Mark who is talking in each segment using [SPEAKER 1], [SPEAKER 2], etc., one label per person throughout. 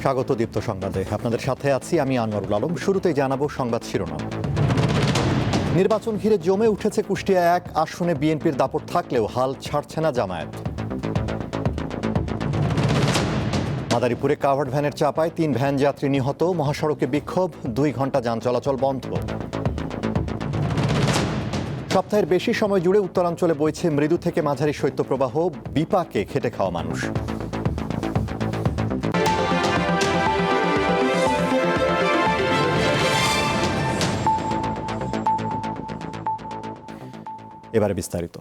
[SPEAKER 1] স্বাগত দীপ্ত সংবাদে। আপনাদের সাথে আছি আমি আনোয়ারুল আলম। শুরুতেই জানাবো সংবাদ শিরোনাম। নির্বাচন ঘিরে জমে উঠেছে কুষ্টিয়া 1 আসনে বিএনপির দাপট থাকলেও হাল ছাড়ছে না জামায়াত। মাদারীপুরে কাভার্ড ভ্যানের চাপায় 3 ভ্যান যাত্রী নিহত, মহাসড়কে বিক্ষোভ, 2 ঘন্টা যান চলাচল বন্ধ। সপ্তাহের বেশি সময় জুড়ে উত্তরাঞ্চলে বইছে মৃদু থেকে মাঝারি শৈত্যপ্রবাহ, বিপাকে খেটে খাওয়া মানুষ। এবারে বিস্তারিত।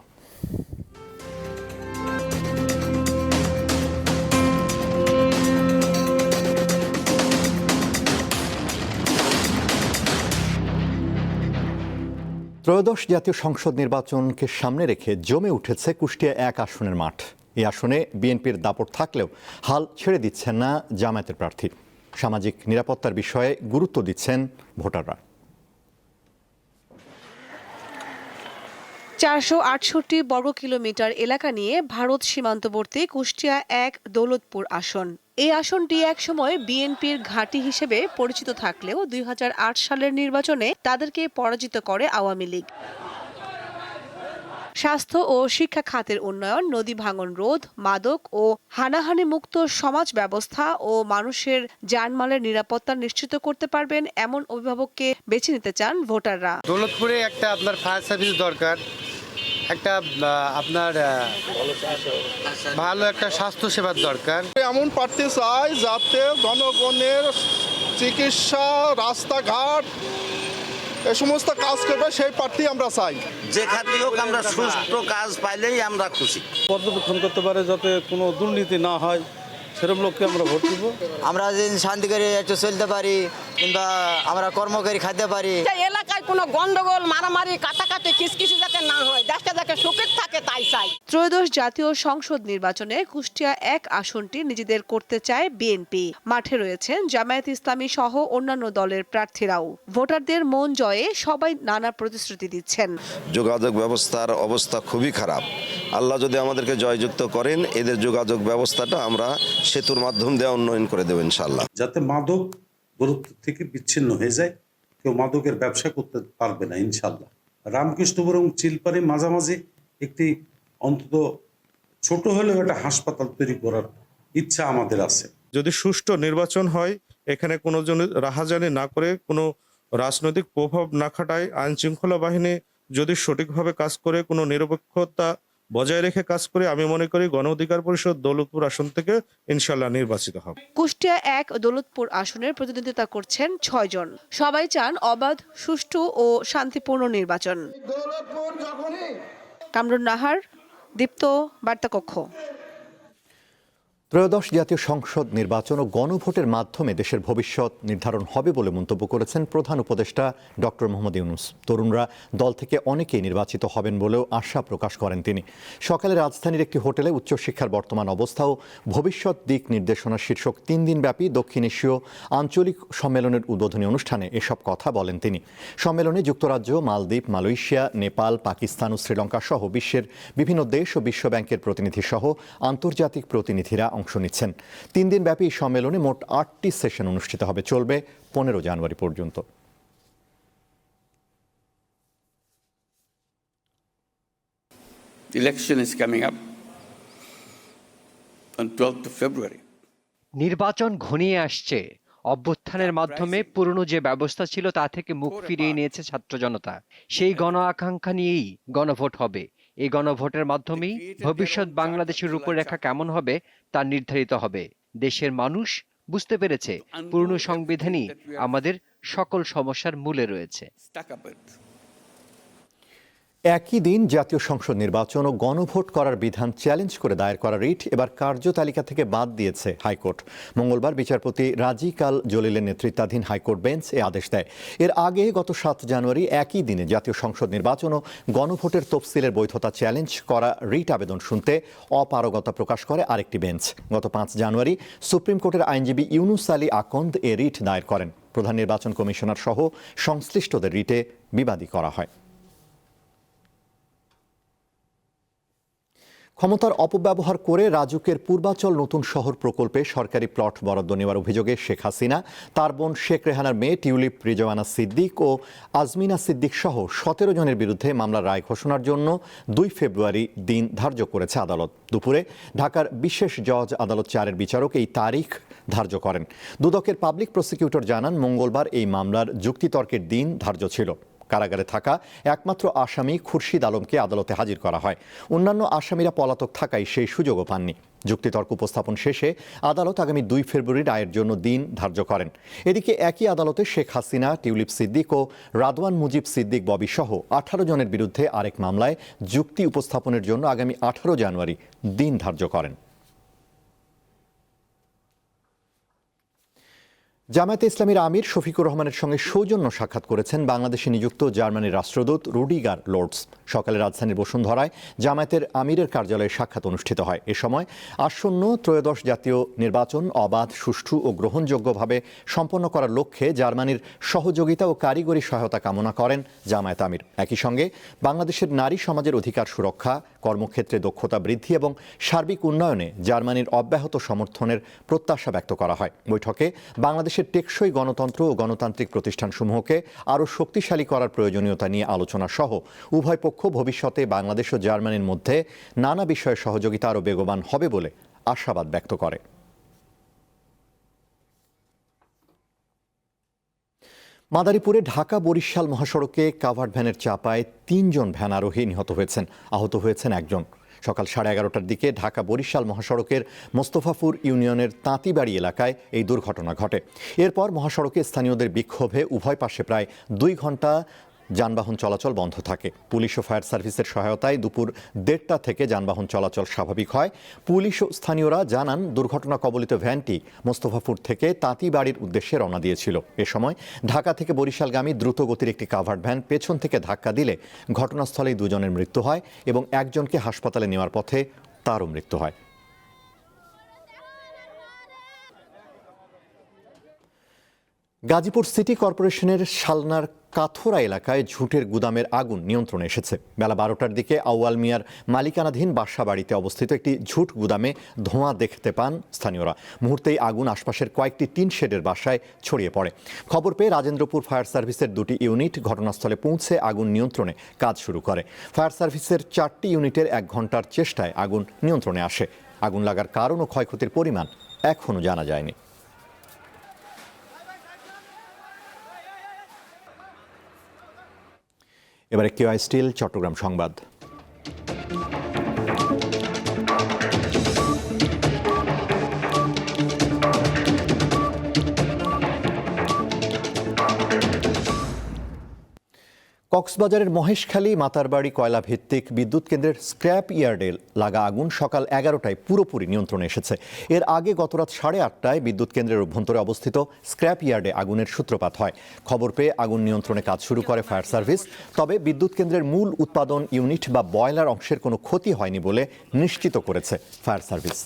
[SPEAKER 1] ত্রয়োদশ জাতীয় সংসদ নির্বাচনকে সামনে রেখে জমে উঠেছে কুষ্টিয়া 1 আসনের মাঠ। এই আসনে বিএনপির দাপট থাকলেও হাল ছেড়ে দিচ্ছেন না জামায়াতের প্রার্থী। সামাজিক নিরাপত্তার বিষয়ে গুরুত্ব দিচ্ছেন ভোটাররা।
[SPEAKER 2] 468 বর্গ কিলোমিটার এলাকা নিয়ে ভারত সীমান্তবর্তী কুষ্টিয়া 1 দৌলতপুর আসন। এই আসনটি একসময় বিএনপির ঘাঁটি হিসেবে পরিচিত থাকলেও 2008 সালের নির্বাচনে তাদেরকে পরাজিত করে আওয়ামী লীগ। স্বাস্থ্য ও শিক্ষা খাতের উন্নয়ন, নদী ভাঙন রোধ, মাদক ও হানাহানি মুক্ত সমাজ ব্যবস্থা ও মানুষের জানমালের নিরাপত্তা নিশ্চিত করতে পারবেন এমন অভিভাবককে বেছে নিতে চান ভোটাররা।
[SPEAKER 3] দৌলতপুরে একটা আপনার ফায়ার সার্ভিস দরকার, একটা আপনার ভালো একটা স্বাস্থ্য সেবার দরকার।
[SPEAKER 4] এমন প্রার্থী চাই যাতে জনগণের চিকিৎসা, রাস্তাঘাট এ সমস্ত কাজ করবে, সেই প্রার্থী আমরা চাই।
[SPEAKER 5] যে খাতে হোক আমরা সুষ্ঠু কাজ পাইলেই আমরা খুশি।
[SPEAKER 6] পর্যবেক্ষণ করতে পারে যাতে কোনো দুর্নীতি না হয়, সেরকম লোককে আমরা ভোট দিব।
[SPEAKER 7] আমরা যদি শান্তি করে একটু চলতে পারি কিংবা আমরা কর্ম করে খাইতে পারি।
[SPEAKER 8] এলাকায় কোনো গন্ডগোল, মারামারি, কাটাকাটি, কিসকিসি যাতে না হয়, দেশটা যাতে সুখে থাকে তাই চাই।
[SPEAKER 2] ত্রয়োদশ জাতীয় সংসদ নির্বাচনে কুষ্টিয়া 1 আসনটি নিজেদের করতে চায় বিএনপি। মাঠে রয়েছেন জামায়াত ইসলামী সহ অন্যান্য দলের প্রার্থীরাও। ভোটারদের মন জয়ে সবাই নানা প্রতিশ্রুতি দিচ্ছেন।
[SPEAKER 9] যোগাযোগ ব্যবস্থার অবস্থা খুবই খারাপ। আল্লাহ যদি আমাদেরকে জয়যুক্ত করেন, এদের যোগাযোগ ব্যবস্থাটা আমরা সেতুর মাধ্যম দিয়ে উন্নয়ন করে দেব ইনশাল্লাহ।
[SPEAKER 6] যাতে মাদক গুরুত্ব থেকে বিচ্ছিন্ন হয়ে যায়, কেউ মাদকের ব্যবসা করতে পারবে না ইনশাল্লাহ। রামকৃষ্ণপুর এবং চিলপাড়ি মাঝামাঝি একটি অন্তত ছোট হলেও একটা হাসপাতাল তৈরি করার ইচ্ছা আমাদের আছে।
[SPEAKER 10] যদি সুষ্ঠু নির্বাচন হয়, এখানে কোনো জন রাহাজানি না করে, কোনো রাজনৈতিক প্রভাব না খাটায়, আইন শৃঙ্খলা বাহিনী যদি সঠিকভাবে কাজ করে, কোনো নিরপেক্ষতা বজায় রেখে কাজ করে, আমি মনে করি গণ অধিকার পরিষদ দৌলতপুর আসন থেকে ইনশাল্লাহ নির্বাচিত হবে।
[SPEAKER 2] কুষ্টিয়া 1 দৌলতপুর আসনের প্রতিদ্বন্দ্বিতা করছেন 6 জন। সবাই চান অবাধ, সুষ্ঠু ও শান্তিপূর্ণ নির্বাচন। কামরুন নাহার, দীপ্ত, বার্তাকক্ষ।
[SPEAKER 1] ত্রয়োদশ জাতীয় সংসদ নির্বাচন ও গণভোটের মাধ্যমে দেশের ভবিষ্যৎ নির্ধারণ হবে বলে মন্তব্য করেছেন প্রধান উপদেষ্টা ডক্টর মোহাম্মদ ইউনূস। তরুণরা দল থেকে অনেকেই নির্বাচিত হবেন বলেও আশা প্রকাশ করেন তিনি। সকালে রাজধানীর একটি হোটেলে উচ্চশিক্ষার বর্তমান অবস্থা ও ভবিষ্যৎ দিক নির্দেশনা শীর্ষক 3 দিনব্যাপী দক্ষিণ এশীয় আঞ্চলিক সম্মেলনের উদ্বোধনী অনুষ্ঠানে এসব কথা বলেন তিনি। সম্মেলনে যুক্তরাজ্য, মালদ্বীপ, মালয়েশিয়া, নেপাল, পাকিস্তান ও শ্রীলঙ্কা সহ বিশ্বের বিভিন্ন দেশ ও বিশ্বব্যাংকের প্রতিনিধি সহ আন্তর্জাতিক প্রতিনিধিরা অংশ নিচ্ছেন। 3 দিনব্যাপী সম্মেলনে মোট 8টি সেশন অনুষ্ঠিত হবে, চলবে 15 জানুয়ারি পর্যন্ত।
[SPEAKER 11] Election is coming up on 12th of February.
[SPEAKER 12] নির্বাচন ঘনিয়ে আসছে। অভ্যুত্থানের মাধ্যমে পুরনো যে ব্যবস্থা ছিল তা থেকে মুখ ফিরিয়ে নিয়েছে ছাত্র জনতা। সেই গণ আকাঙ্ক্ষা নিয়েই গণভোট হবে। এই গণভোটের মাধ্যমেই ভবিষ্যৎ বাংলাদেশের রূপরেখা কেমন হবে তা নির্ধারিত হবে। দেশের মানুষ বুঝতে পেরেছে পুরনো সংবিধানই আমাদের সকল সমস্যার মূলে রয়েছে।
[SPEAKER 1] একই দিন জাতীয় সংসদ নির্বাচন ও গণভোট করার বিধান চ্যালেঞ্জ করে দায়ের করা রিট এবার কার্যতালিকা থেকে বাদ দিয়েছে হাইকোর্ট। মঙ্গলবার বিচারপতি রাজি কাল জলিলের নেতৃত্বাধীন হাইকোর্ট বেঞ্চ এ আদেশ দেয়। এর আগে গত 7 জানুয়ারি একই দিনে জাতীয় সংসদ নির্বাচন ও গণভোটের তফসিলের বৈধতা চ্যালেঞ্জ করা রিট আবেদন শুনতে অপারগতা প্রকাশ করে আরেকটি বেঞ্চ। গত 5 জানুয়ারি সুপ্রিম কোর্টের আইনজীবী ইউনুস আলী আকন্দ এ রিট দায়ের করেন। প্রধান নির্বাচন কমিশনার সহ সংশ্লিষ্টদের রিটে বিবাদী করা হয়। ক্ষমতার অপব্যবহার করে রাজুকের পূর্বাচল নতুন শহর প্রকল্পে সরকারি প্লট বরাদ্দ নেওয়ার অভিযোগে শেখ হাসিনা, তার বোন শেখ রেহানার মেয়ে টিউলিপ রিজওয়ানা সিদ্দিক ও আজমিনা সিদ্দিক সহ ১৭ জনের বিরুদ্ধে মামলার রায় ঘোষণার জন্য ২ ফেব্রুয়ারি দিন ধার্য করেছে আদালত। দুপুরে ঢাকার বিশেষ জজ আদালত ৪-এর বিচারক এই তারিখ ধার্য করেন। দুদকের পাবলিক প্রসিকিউটর জানান, মঙ্গলবার এই মামলার যুক্তিতর্কের দিন ধার্য ছিল। কারাগারে থাকা একমাত্র আসামি খুরশিদ আলমকে আদালতে হাজির করা হয়। অন্যান্য আসামিরা পলাতক থাকায় সেই সুযোগও পাননি। যুক্তিতর্ক উপস্থাপন শেষে আদালত আগামী ২ ফেব্রুয়ারি রায়ের জন্য দিন ধার্য করেন। এদিকে একই আদালতে শেখ হাসিনা, টিউলিপ সিদ্দিক ও রাদওয়ান মুজিব সিদ্দিক ববি সহ ১৮ জনের বিরুদ্ধে আরেক মামলায় যুক্তি উপস্থাপনের জন্য আগামী ১৮ জানুয়ারি দিন ধার্য করেন। জামায়াতে ইসলামীর আমির শফিকুর রহমানের সঙ্গে সৌজন্য সাক্ষাৎ করেছেন বাংলাদেশে নিযুক্ত জার্মানির রাষ্ট্রদূত রুডিগার লোর্ডস। সকালে রাজধানীর বসুন্ধরায় জামায়াতের আমিরের কার্যালয়ে সাক্ষাৎ অনুষ্ঠিত হয়। এ সময় আসন্ন ত্রয়োদশ জাতীয় নির্বাচন অবাধ, সুষ্ঠু ও গ্রহণযোগ্যভাবে সম্পন্ন করার লক্ষ্যে জার্মানির সহযোগিতা ও কারিগরি সহায়তা কামনা করেন জামায়াত আমির। একই সঙ্গে বাংলাদেশের নারী সমাজের অধিকার সুরক্ষা, কর্মক্ষেত্রে দক্ষতা বৃদ্ধি এবং সার্বিক উন্নয়নে জার্মানির অব্যাহত সমর্থনের প্রত্যাশা ব্যক্ত করা হয়। বৈঠকে বাংলাদেশের টেকসই গণতন্ত্র ও গণতান্ত্রিক প্রতিষ্ঠানসমূহকে আরও শক্তিশালী করার প্রয়োজনীয়তা নিয়ে আলোচনা সহ উভয় পক্ষ ভবিষ্যতে বাংলাদেশ ও জার্মানির মধ্যে নানা বিষয়ে সহযোগিতা আরও বেগবান হবে বলে আশাবাদ ব্যক্ত করে। মাদারীপুরে ঢাকা বরিশাল মহাসড়কে কাভার্ড ভ্যানের চাপায় ৩ জন ভ্যান আরোহী নিহত হয়েছেন, আহত হয়েছেন একজন। সকাল 11:30টার দিকে ঢাকা বরিশাল মহাসড়কের মোস্তফাপুর ইউনিয়নের তাঁতিবাড়ি এলাকায় এই দুর্ঘটনা ঘটে। এরপর মহাসড়কে স্থানীয়দের বিক্ষোভে উভয় পাশে প্রায় 2 ঘন্টা যানবাহন চলাচল বন্ধ থাকে। পুলিশ ও ফায়ার সার্ভিসের সহায়তায় দুপুর 1:30টা থেকে যানবাহন চলাচল স্বাভাবিক হয়। পুলিশ ও স্থানীয়রা জানান, দুর্ঘটনা কবলিত ভ্যানটি মোস্তফাপুর থেকে তাঁতিবাড়ির উদ্দেশ্যে রওনা দিয়েছিল। এ সময় ঢাকা থেকে বরিশালগামী দ্রুতগতির একটি কাভার্ড ভ্যান পেছন থেকে ধাক্কা দিলে ঘটনাস্থলেই 2 জনের মৃত্যু হয় এবং একজনকে হাসপাতালে নেওয়ার পথে তারও মৃত্যু হয়। গাজীপুর সিটি কর্পোরেশনের শালনার কাথোরা এলাকায় ঝুটের গুদামের আগুন নিয়ন্ত্রণে এসেছে। বেলা 12টার দিকে আউয়াল মিয়ার মালিকানাধীন বাসা বাড়িতে অবস্থিত একটি ঝুট গুদামে ধোঁয়া দেখতে পান স্থানীয়রা। মুহূর্তেই আগুন আশপাশের কয়েকটি টিন শেডের বাসায় ছড়িয়ে পড়ে। খবর পেয়ে রাজেন্দ্রপুর ফায়ার সার্ভিসের 2টি ইউনিট ঘটনাস্থলে পৌঁছে আগুন নিয়ন্ত্রণে কাজ শুরু করে। ফায়ার সার্ভিসের 4টি ইউনিটের 1 ঘন্টার চেষ্টায় আগুন নিয়ন্ত্রণে আসে। আগুন লাগার কারণ ও ক্ষয়ক্ষতির পরিমাণ এখনও জানা যায়নি। এবারে কেওয়াই স্টিল চট্টগ্রাম সংবাদ। কক্সবাজারের মহেশখালী মাতারবাড়ি কয়লা ভিত্তিক বিদ্যুৎ কেন্দ্রের স্ক্র্যাপ ইয়ার্ডে লাগা আগুন সকাল 11টায় পুরোপুরি নিয়ন্ত্রণে এসেছে। এর আগে গতরাত 8:30টায় বিদ্যুৎ কেন্দ্রের অভ্যন্তরে অবস্থিত স্ক্র্যাপ ইয়ার্ডে আগুনের সূত্রপাত হয়। খবর পেয়ে আগুন নিয়ন্ত্রণে কাজ শুরু করে ফায়ার সার্ভিস। তবে বিদ্যুৎ কেন্দ্রের মূল উৎপাদন ইউনিট বা বয়লার অংশের কোনো ক্ষতি হয়নি বলে নিশ্চিত করেছে ফায়ার সার্ভিস।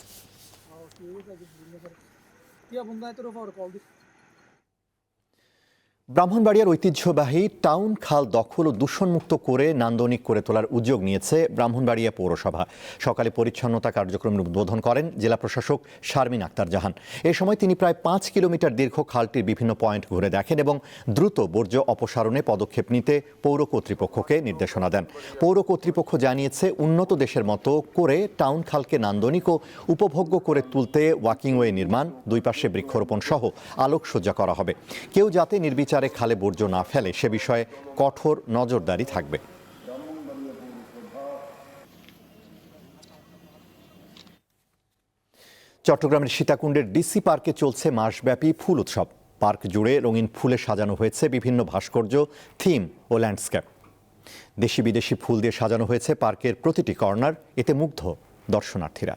[SPEAKER 1] ব্রাহ্মণবাড়িয়ার ঐতিহ্যবাহী টাউন খাল দখল ও দূষণমুক্ত করে নান্দনিক করে তোলার উদ্যোগ নিয়েছে ব্রাহ্মণবাড়িয়া পৌরসভা। সকালে পরিচ্ছন্নতা কার্যক্রম উদ্বোধন করেন জেলা প্রশাসক শারমিন আক্তার জাহান। এ সময় তিনি প্রায় 5 কিলোমিটার দীর্ঘ খালটির বিভিন্ন পয়েন্ট ঘুরে দেখেন এবং দ্রুত বর্জ্য অপসারণে পদক্ষেপ নিতে পৌর কর্তৃপক্ষকে নির্দেশনা দেন। পৌর কর্তৃপক্ষ জানিয়েছে, উন্নত দেশের মতো করে টাউন খালকে নান্দনিক ও উপভোগ্য করে তুলতে ওয়াকিংওয়ে নির্মাণ, 2 পাশে বৃক্ষরোপণ সহ আলোকসজ্জা করা হবে। কেউ যাতে নির্বিচারে খালে বর্জ্য না ফেলে সে বিষয়ে কঠোর নজরদারি থাকবে। চট্টগ্রামের সীতাকুণ্ডের ডিসি পার্কে চলছে মাসব্যাপী ফুল উৎসব। পার্ক জুড়ে রঙিন ফুলে সাজানো হয়েছে বিভিন্ন ভাস্কর্য, থিম ও ল্যান্ডস্কেপ। দেশি বিদেশি ফুল দিয়ে সাজানো হয়েছে পার্কের প্রতিটি কর্নার। এতে মুগ্ধ দর্শনার্থীরা।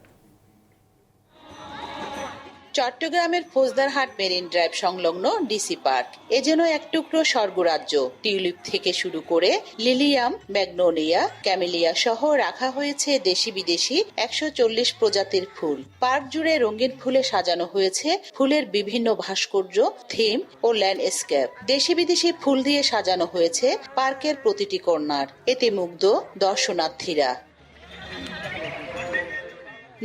[SPEAKER 13] চট্টগ্রামের ফৌজদারহাট মেরিন ড্রাইভ সংলগ্ন ডিসি পার্ক এ যেন এক টুকরো স্বর্গরাজ্য। টিউলিপ থেকে শুরু করে লিলিয়াম, ম্যাগনোলিয়া, ক্যামেলিয়া সহ রাখা হয়েছে দেশি বিদেশি 140 প্রজাতির ফুল। পার্ক জুড়ে রঙিন ফুলে সাজানো হয়েছে ফুলের বিভিন্ন ভাস্কর্য, থিম ও ল্যান্ডস্কেপ। দেশি বিদেশি ফুল দিয়ে সাজানো হয়েছে পার্কের প্রতিটি কর্নার। এতে মুগ্ধ দর্শনার্থীরা।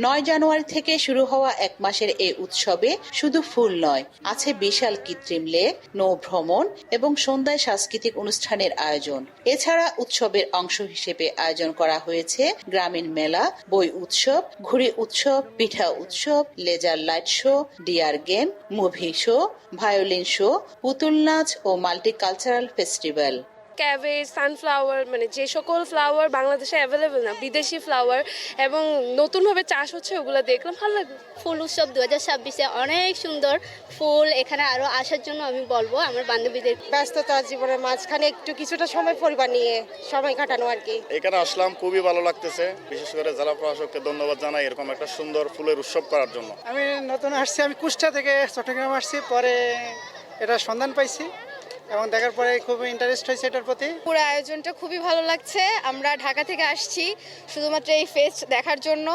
[SPEAKER 13] 9 জানুয়ারি থেকে শুরু হওয়া এক মাসের এই উৎসবে শুধু ফুল নয়, আছে বিশাল কৃত্রিম লেক, নৌ ভ্রমণ এবং সন্ধ্যায় সাংস্কৃতিক অনুষ্ঠানের আয়োজন। এছাড়া উৎসবের অংশ হিসেবে আয়োজন করা হয়েছে গ্রামীণ মেলা, বই উৎসব, ঘুড়ি উৎসব, পিঠা উৎসব, laser light show, deer game, movie show, violin show, পুতুল নাচ ও মাল্টিকালচারাল ফেস্টিভ্যাল।
[SPEAKER 14] ক্যাবেজ, সানফ্লাওয়ার, মানে যে সকল ফ্লাওয়ার বাংলাদেশে অ্যাভেলেবেল না, বিদেশি ফ্লাওয়ার এবং নতুনভাবে চাষ হচ্ছে, ওগুলো দেখলাম, ভালো লাগলো।
[SPEAKER 15] ফুল উৎসব 2026-এ অনেক সুন্দর ফুল। এখানে আরো আসার জন্য আমি বলবো আমার বান্ধবীদের।
[SPEAKER 8] ব্যস্ততা জীবনের মাঝখানে একটু কিছুটা সময় পরিবার নিয়ে সময় কাটানো আর কি।
[SPEAKER 4] এখানে আসলাম, খুবই ভালো লাগতেছে। বিশেষ করে জেলা প্রশাসককে ধন্যবাদ জানাই এরকম একটা সুন্দর ফুলের উৎসব করার জন্য।
[SPEAKER 3] আমি নতুন আসছি, আমি কুষ্টিয়া থেকে চট্টগ্রাম আসছি, পরে এটা সন্ধান পাইছি এবং দেখার পরে খুব ইন্টারেস্ট হয়েছে এটার প্রতি।
[SPEAKER 15] পুরো আয়োজনটা খুবই ভালো লাগছে। আমরা ঢাকা থেকে আসছি শুধুমাত্র এই ফেস্ট দেখার জন্য।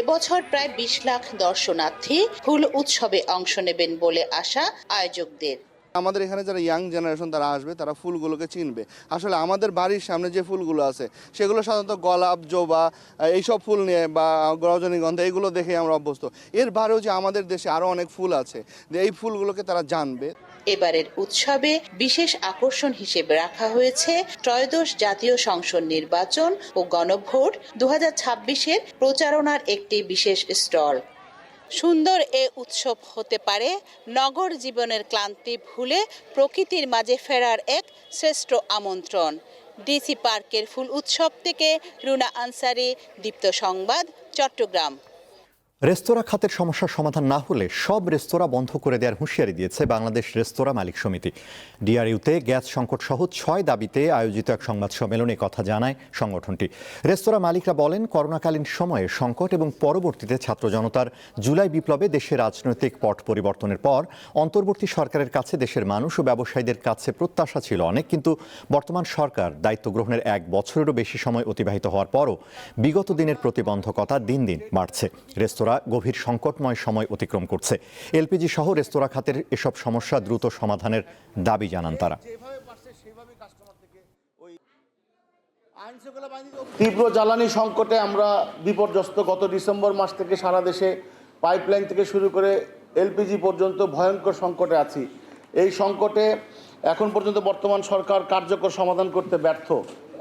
[SPEAKER 13] এবছর প্রায় 20 লাখ দর্শনার্থী ফুল উৎসবে অংশ নেবেন বলে আশা আয়োজকদের।
[SPEAKER 4] আমাদের এখানে যারা ইয়াং জেনারেশন তারা আসবে, তারা ফুলগুলোকে চিনবে। আসলে আমাদের বাড়ির সামনে যে ফুলগুলো আছে সেগুলো সাধারণত গোলাপ, জবা, এইসব ফুল নিয়ে বা রজনীগন্ধা, এইগুলো দেখে আমরা অভ্যস্ত। এর বাইরেও যে আমাদের দেশে আরও অনেক ফুল আছে, যে এই ফুলগুলোকে তারা জানবে।
[SPEAKER 13] এবারের উৎসবে বিশেষ আকর্ষণ হিসেবে রাখা হয়েছে ত্রয়োদশ জাতীয় সংসদ নির্বাচন ও গণভোট 2026-এর প্রচারণার একটি বিশেষ স্টল। সুন্দর এ উৎসব হতে পারে নগর জীবনের ক্লান্তি ভুলে প্রকৃতির মাঝে ফেরার এক শ্রেষ্ঠ আমন্ত্রণ। ডিসি পার্কের ফুল উৎসব থেকে রুনা আনসারি, দীপ্ত সংবাদ, চট্টগ্রাম।
[SPEAKER 1] রেস্তোরাঁ খাতের সমস্যার সমাধান না হলে সব রেস্তোরাঁ বন্ধ করে দেওয়ার হুঁশিয়ারি দিয়েছে বাংলাদেশ রেস্তোরাঁ মালিক সমিতি। ডিআরইউতে গ্যাস সংকট সহ 6 দাবিতে আয়োজিত এক সংবাদ সম্মেলনে কথা জানায় সংগঠনটি। রেস্তোরাঁ মালিকরা বলেন, করোনাকালীন সময়ে সংকট এবং পরবর্তীতে ছাত্র জনতার জুলাই বিপ্লবে দেশের রাজনৈতিক পট পরিবর্তনের পর অন্তর্বর্তী সরকারের কাছে দেশের মানুষ ও ব্যবসায়ীদের কাছে প্রত্যাশা ছিল অনেক, কিন্তু বর্তমান সরকার দায়িত্ব গ্রহণের 1 বছরেরও বেশি সময় অতিবাহিত হওয়ার পরও বিগত দিনের প্রতিবন্ধকতা দিন দিন বাড়ছে। রেস্তোরাঁ গভীর সংকটময় সময় অতিক্রম করছে। এলপিজি সহ রেস্তোরাঁ খাতের এসব সমস্যা দ্রুত সমাধানের দাবি জানান তারা।
[SPEAKER 16] তীব্র জ্বালানি সংকটে আমরা বিপর্যস্ত। গত ডিসেম্বর মাস থেকে সারা দেশে পাইপলাইন থেকে শুরু করে এলপিজি পর্যন্ত ভয়ঙ্কর সংকটে আছি। এই সংকটে এখন পর্যন্ত বর্তমান সরকার কার্যকর সমাধান করতে ব্যর্থ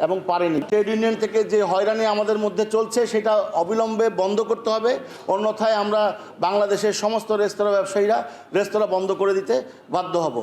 [SPEAKER 16] এবং পারেনি। ট্রেড ইউনিয়ন থেকে যে হয়রানি আমাদের মধ্যে চলছে সেটা অবিলম্বে বন্ধ করতে হবে, অন্যথায় আমরা বাংলাদেশের সমস্ত রেস্তোরাঁ ব্যবসায়ীরা রেস্তোরাঁ বন্ধ করে দিতে বাধ্য হব।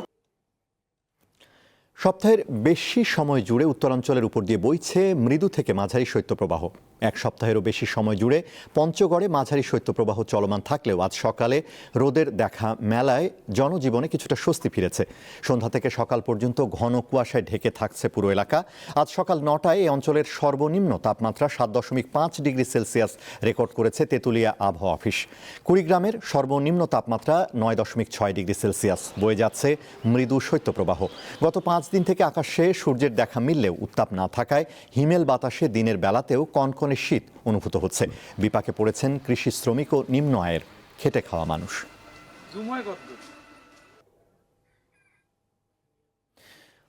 [SPEAKER 1] সপ্তাহের বেশি সময় জুড়ে উত্তরাঞ্চলের উপর দিয়ে বইছে মৃদু থেকে মাঝারি শৈত্যপ্রবাহ। 1 সপ্তাহেরও বেশি সময় জুড়ে পঞ্চগড়ে মাঝারি শৈত্যপ্রবাহ চলমান থাকলেও আজ সকালে রোদের দেখা মেলায় জনজীবনে কিছুটা স্বস্তি ফিরেছে। সন্ধ্যা থেকে সকাল পর্যন্ত ঘন কুয়াশায় ঢেকে থাকছে পুরো এলাকা। আজ সকাল 9টায় এই অঞ্চলের সর্বনিম্ন তাপমাত্রা 7.5 ডিগ্রি সেলসিয়াস রেকর্ড করেছে তেঁতুলিয়া আবহাওয়া অফিস। কুড়িগ্রামের সর্বনিম্ন তাপমাত্রা 9.6 ডিগ্রি সেলসিয়াস। বয়ে যাচ্ছে মৃদু শৈত্যপ্রবাহ। গত 5 দিন থেকে আকাশে সূর্যের দেখা মিললেও উত্তাপ না থাকায় হিমেল বাতাসে দিনের বেলাতেও কনকনে শীত অনুভূত হচ্ছে। বিপাকে পড়েছেন কৃষি শ্রমিক ও নিম্ন আয়ের খেটে খাওয়া মানুষ।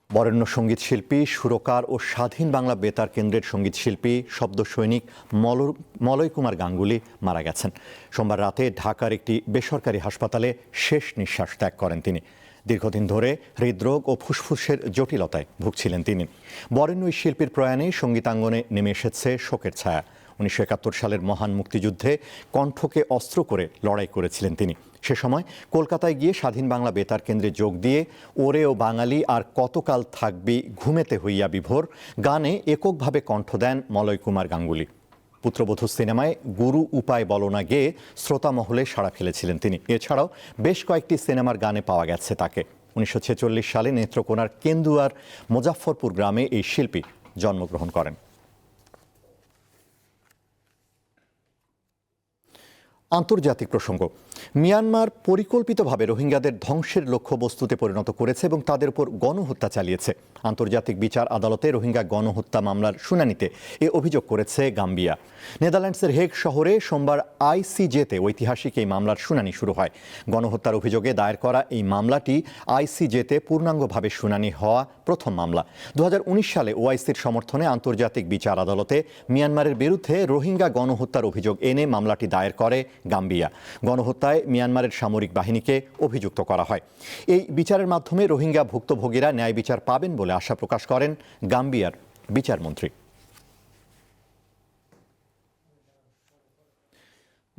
[SPEAKER 1] বরেণ্য সঙ্গীত শিল্পী, সুরকার ও স্বাধীন বাংলা বেতার কেন্দ্রের সঙ্গীত শিল্পী শব্দ সৈনিক মলয় কুমার গাঙ্গুলি মারা গেছেন। সোমবার রাতে ঢাকার একটি বেসরকারি হাসপাতালে শেষ নিঃশ্বাস ত্যাগ করেন তিনি। দীর্ঘদিন ধরে হৃদরোগ ও ফুসফুসের জটিলতায় ভুগছিলেন তিনি। বরেণ্য এই শিল্পীর প্রয়াণে সঙ্গীতাঙ্গনে নেমে এসেছে শোকের ছায়া। 1971 সালের মহান মুক্তিযুদ্ধে কণ্ঠকে অস্ত্র করে লড়াই করেছিলেন তিনি। সে সময় কলকাতায় গিয়ে স্বাধীন বাংলা বেতার কেন্দ্রে যোগ দিয়ে ওরে ও বাঙালি আর কতকাল থাকবি ঘুমেতে হইয়া বিভোর গানে এককভাবে কণ্ঠ দেন মলয় কুমার গাঙ্গুলি। পুত্রবধূ সিনেমায় গুরু উপায় বলো না গেয়ে শ্রোতা মহলে সাড়া ফেলেছিলেন তিনি। এছাড়াও বেশ কয়েকটি সিনেমার গানে পাওয়া গেছে তাকে। 1946 সালে নেত্রকোনার কেন্দুয়ার মুজাফফরপুর গ্রামে এই শিল্পী জন্মগ্রহণ করেন। আন্তর্জাতিক প্রসঙ্গ। মিয়ানমার পরিকল্পিতভাবে রোহিঙ্গাদের ধ্বংসের লক্ষ্যবস্তুতে পরিণত করেছে এবং তাদের উপর গণহত্যা চালিয়েছে। আন্তর্জাতিক বিচার আদালতে রোহিঙ্গা গণহত্যা মামলার শুনানিতে এ অভিযোগ করেছে গাম্বিয়া। নেদারল্যান্ডসের হেগ শহরে সোমবার আইসিজেতে ঐতিহাসিক এই মামলার শুনানি শুরু হয়। গণহত্যার অভিযোগে দায়ের করা এই মামলাটি আইসিজেতে পূর্ণাঙ্গভাবে শুনানি হওয়া প্রথম মামলা। 2019 সালে ওআইসির সমর্থনে আন্তর্জাতিক বিচার আদালতে মিয়ানমারের বিরুদ্ধে রোহিঙ্গা গণহত্যার অভিযোগ এনে মামলাটি দায়ের করে গাম্বিয়া। গণহত্যায় মিয়ানমারের সামরিক বাহিনীকে অভিযুক্ত করা হয়। এই বিচারের মাধ্যমে রোহিঙ্গা ভুক্তভোগীরা ন্যায় বিচার পাবেন বলে আশা প্রকাশ করেন গাম্বিয়ার বিচারমন্ত্রী।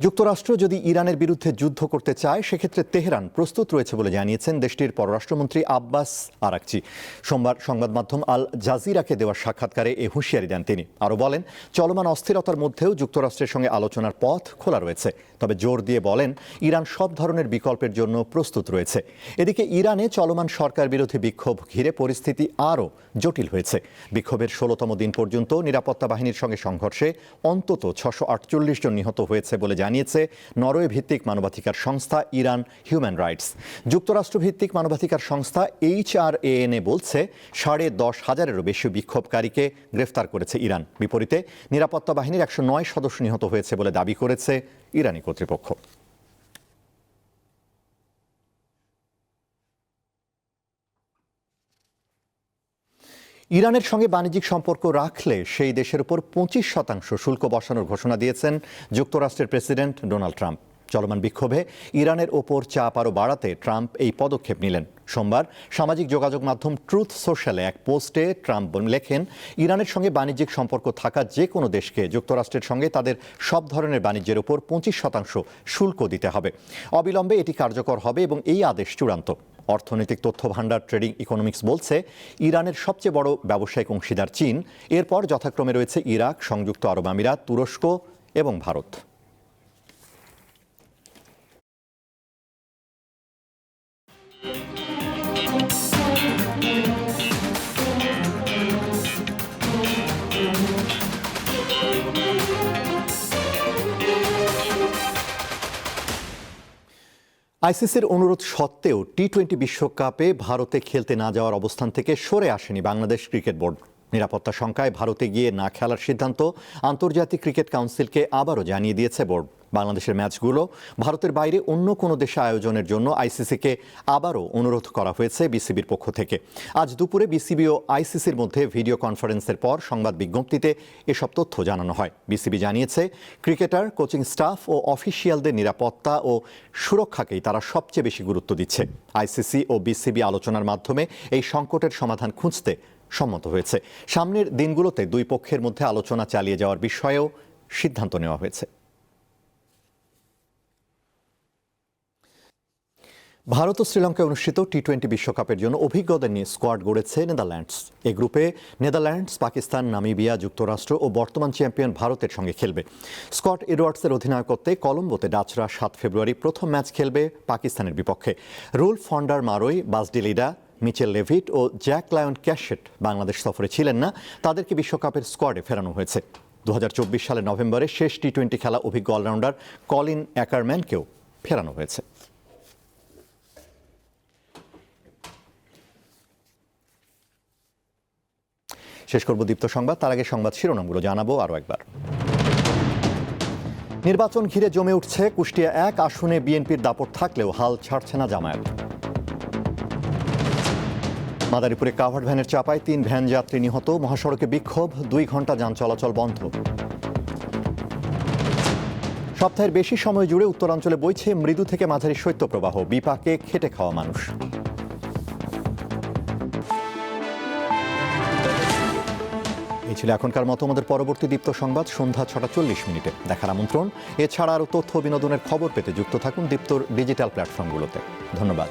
[SPEAKER 1] যুক্তরাষ্ট্র যদি ইরানের বিরুদ্ধে যুদ্ধ করতে চায় সেক্ষেত্রে তেহরান প্রস্তুত রয়েছে বলে জানিয়েছেন দেশটির পররাষ্ট্রমন্ত্রী আব্বাস আরাকচি। সোমবার সংবাদ মাধ্যম আল জাজিরাকে দেওয়া সাক্ষাৎকারে এ হুঁশিয়ারি দেন তিনি। আরও বলেন, চলমান অস্থিরতার মধ্যেও যুক্তরাষ্ট্রের সঙ্গে আলোচনার পথ খোলা রয়েছে, তবে জোর দিয়ে বলেন ইরান সব ধরনের বিকল্পের জন্য প্রস্তুত রয়েছে। এদিকে ইরানে চলমান সরকার বিরোধী বিক্ষোভ ঘিরে পরিস্থিতি আরও জটিল হয়েছে। বিক্ষোভের 16তম দিন পর্যন্ত নিরাপত্তা বাহিনীর সঙ্গে সংঘর্ষে অন্তত 648 জন নিহত হয়েছে বলে জানিয়েছে নরওয়ে ভিত্তিক মানবাধিকার সংস্থা ইরান হিউম্যান রাইটস। যুক্তরাষ্ট্র ভিত্তিক মানবাধিকার সংস্থা HRAN বলছে 10,500-এরও বেশি বিক্ষোভকারীকে গ্রেফতার করেছে ইরান। বিপরীতে নিরাপত্তা বাহিনীর 109 সদস্য নিহত হয়েছে বলে দাবি করেছে ইরানি কর্তৃপক্ষ। ইরানের সঙ্গে বাণিজ্যিক সম্পর্ক রাখলে সেই দেশের উপর 25% শুল্ক বসানোর ঘোষণা দিয়েছেন যুক্তরাষ্ট্রের প্রেসিডেন্ট ডোনাল্ড ট্রাম্প। চলমান বিক্ষোভে ইরানের ওপর চাপ আরও বাড়াতে ট্রাম্প এই পদক্ষেপ নিলেন। সোমবার সামাজিক যোগাযোগ মাধ্যম ট্রুথ সোশ্যালে এক পোস্টে ট্রাম্প লেখেন, ইরানের সঙ্গে বাণিজ্যিক সম্পর্ক থাকা যে কোনো দেশকে যুক্তরাষ্ট্রের সঙ্গে তাদের সব ধরনের বাণিজ্যের উপর 25% শুল্ক দিতে হবে। অবিলম্বে এটি কার্যকর হবে এবং এই আদেশ চূড়ান্ত। অর্থনৈতিক তথ্য ভান্ডার ট্রেডিং ইকোনমিক্স বলছে, ইরানের সবচেয়ে বড় ব্যবসায়িক অংশীদার চীন, এরপর যথাক্রমে রয়েছে ইরাক, সংযুক্ত আরব আমিরাত, তুরস্ক এবং ভারত। আইসিসির অনুরোধ সত্ত্বেও টি-20 বিশ্বকাপে ভারতে খেলতে না যাওয়ার অবস্থান থেকে সরে আসেনি বাংলাদেশ ক্রিকেট বোর্ড। নিরাপত্তা শঙ্কায় ভারতে গিয়ে না খেলার সিদ্ধান্ত আন্তর্জাতিক ক্রিকেট কাউন্সিলকে আবারও জানিয়ে দিয়েছে বোর্ড। বাংলাদেশের ম্যাচগুলো ভারতের বাইরে অন্য কোনো দেশে আয়োজনের জন্য আইসিসিকে আবারও অনুরোধ করা হয়েছে বিসিবির পক্ষ থেকে। আজ দুপুরে বিসিবি ও আইসিসির মধ্যে ভিডিও কনফারেন্সের পর সংবাদ বিজ্ঞপ্তিতে এসব তথ্য জানানো হয়। বিসিবি জানিয়েছে, ক্রিকেটার, কোচিং স্টাফ ও অফিসিয়ালদের নিরাপত্তা ও সুরক্ষাকেই তারা সবচেয়ে বেশি গুরুত্ব দিচ্ছে। আইসিসি ও বিসিবি আলোচনার মাধ্যমে এই সংকটের সমাধান খুঁজতে সম্মত হয়েছে। সামনের দিনগুলোতে দুই পক্ষের মধ্যে আলোচনা চালিয়ে যাওয়ার বিষয়েও সিদ্ধান্ত নেওয়া হয়েছে। ভারত ও শ্রীলঙ্কায় অনুষ্ঠিত টি-20 বিশ্বকাপের জন্য অভিজ্ঞদের নিয়ে স্কোয়াড গড়েছে নেদারল্যান্ডস। এই গ্রুপে নেদারল্যান্ডস, পাকিস্তান, নামিবিয়া, যুক্তরাষ্ট্র ও বর্তমান চ্যাম্পিয়ন ভারতের সঙ্গে খেলবে। স্কট এডওয়ার্ডসের অধিনায়কত্বে কলম্বোতে ডাচরা 7 ফেব্রুয়ারি প্রথম ম্যাচ খেলবে পাকিস্তানের বিপক্ষে। রুলফ ফন্ডার মারোই, বাসডিলিডা, মিচেল লেভিট ও জ্যাক লায়ন ক্যাশেট বাংলাদেশ সফরে ছিলেন না, তাদেরকে বিশ্বকাপের স্কোয়াডে ফেরানো হয়েছে। 2024 সালের নভেম্বরে শেষ টি-20 খেলা অভিজ্ঞ অলরাউন্ডার কলিন অ্যাকারম্যানকেও ফেরানো হয়েছে। শেষ করব দীপ্ত সংবাদ, তার আগে সংবাদ শিরোনামগুলো জানাবো আরও একবার। নির্বাচন ঘিরে জমে উঠছে কুষ্টিয়া 1 আসনে বিএনপির দাপট থাকলেও হাল ছাড়ছে না জামায়াত। মাদারীপুরে কাভার্ড ভ্যানের চাপায় 3 ভ্যান যাত্রী নিহত, মহাসড়কে বিক্ষোভ, 2 ঘন্টা যান চলাচল বন্ধ। সপ্তাহের বেশি সময় জুড়ে উত্তরাঞ্চলে বইছে মৃদু থেকে মাঝারি শৈত্যপ্রবাহ, বিপাকে খেটে খাওয়া মানুষ। এই ছিল এখনকার মতো আমাদের পরবর্তী দীপ্ত সংবাদ সন্ধ্যা 6:40 দেখার আমন্ত্রণ। এছাড়া আরও তথ্য বিনোদনের খবর পেতে যুক্ত থাকুন দীপ্তর ডিজিটাল প্ল্যাটফর্মগুলোতে। ধন্যবাদ।